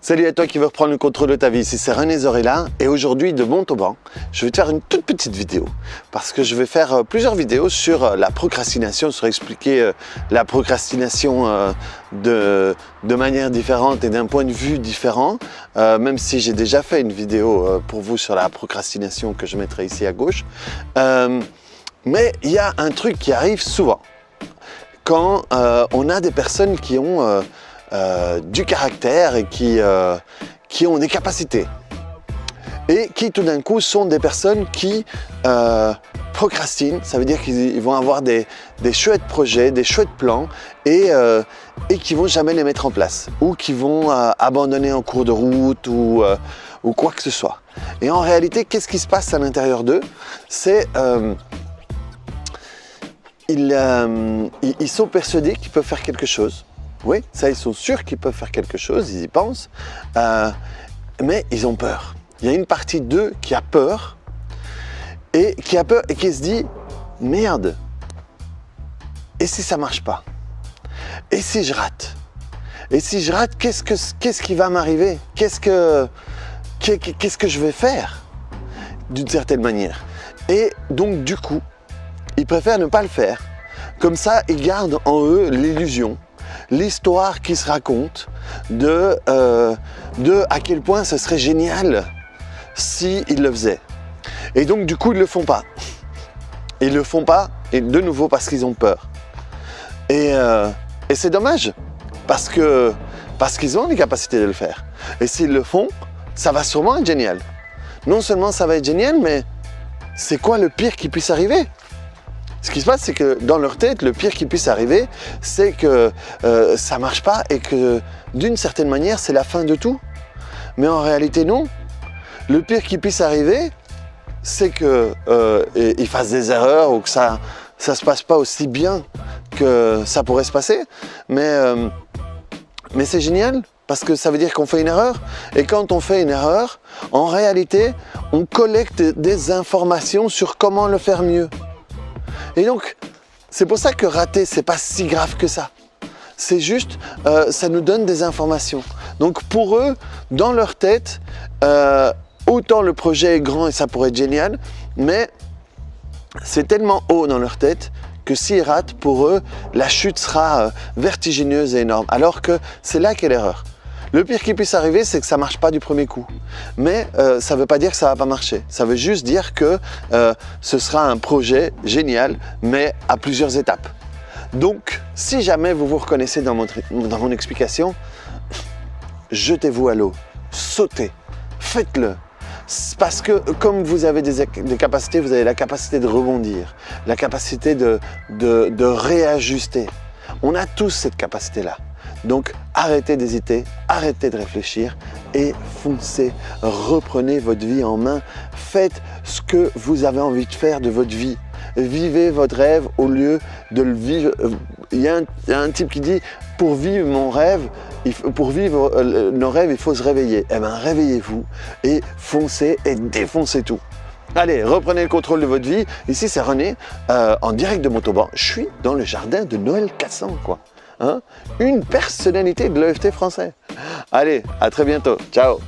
Salut à toi qui veux reprendre le contrôle de ta vie, ici c'est René Zorella et aujourd'hui de Montauban, je vais te faire une toute petite vidéo parce que je vais faire plusieurs vidéos sur la procrastination, sur expliquer la procrastination de manière différente et d'un point de vue différent, même si j'ai déjà fait une vidéo pour vous sur la procrastination que je mettrai ici à gauche. Mais il y a un truc qui arrive souvent quand on a des personnes qui ont du caractère et qui ont des capacités et qui tout d'un coup sont des personnes qui procrastinent. Ça veut dire qu'ils vont avoir des chouettes projets, des chouettes plans et qui vont jamais les mettre en place ou qui vont abandonner en cours de route ou quoi que ce soit. Et en réalité, qu'est-ce qui se passe à l'intérieur d'eux? C'est ils sont persuadés qu'ils peuvent faire quelque chose. Oui, ça, ils sont sûrs qu'ils peuvent faire quelque chose, ils y pensent, mais ils ont peur. Il y a une partie d'eux qui a peur et qui se dit « Merde, et si ça marche pas? Et si je rate? Et si je rate, qu'est-ce qui va m'arriver? Qu'est-ce que je vais faire ?» d'une certaine manière. Et donc, du coup, ils préfèrent ne pas le faire. Comme ça, ils gardent en eux l'illusion, l'histoire qui se raconte de à quel point ce serait génial s'ils le faisaient. Et donc du coup ils le font pas. Ils le font pas, et de nouveau parce qu'ils ont peur. Et c'est dommage, parce qu'ils ont les capacités de le faire. Et s'ils le font, ça va sûrement être génial. Non seulement ça va être génial, mais c'est quoi le pire qui puisse arriver? Ce qui se passe, c'est que dans leur tête, le pire qui puisse arriver, c'est que ça ne marche pas et que d'une certaine manière, c'est la fin de tout. Mais en réalité, non. Le pire qui puisse arriver, c'est qu'ils fassent des erreurs ou que ça ne se passe pas aussi bien que ça pourrait se passer. Mais c'est génial parce que ça veut dire qu'on fait une erreur. Et quand on fait une erreur, en réalité, on collecte des informations sur comment le faire mieux. Et donc, c'est pour ça que rater, c'est pas si grave que ça. C'est juste, ça nous donne des informations. Donc pour eux, dans leur tête, autant le projet est grand et ça pourrait être génial, mais c'est tellement haut dans leur tête que s'ils ratent, pour eux, la chute sera vertigineuse et énorme. Alors que c'est là qu'est l'erreur. Le pire qui puisse arriver, c'est que ça ne marche pas du premier coup. Mais ça ne veut pas dire que ça ne va pas marcher. Ça veut juste dire que ce sera un projet génial, mais à plusieurs étapes. Donc, si jamais vous vous reconnaissez dans mon explication, jetez-vous à l'eau, sautez, faites-le. Parce que comme vous avez des capacités, vous avez la capacité de rebondir, la capacité de réajuster. On a tous cette capacité-là. Donc arrêtez d'hésiter, arrêtez de réfléchir et foncez, reprenez votre vie en main, faites ce que vous avez envie de faire de votre vie. Vivez votre rêve au lieu de le vivre. Il y a un type qui dit « Pour vivre mon rêve, pour vivre nos rêves, il faut se réveiller. » Eh bien, réveillez-vous et foncez et défoncez tout. Allez, reprenez le contrôle de votre vie. Ici, c'est René, en direct de Montauban. Je suis dans le jardin de Noël Cassan, quoi. Hein? Une personnalité de l'EFT français. Allez, à très bientôt. Ciao.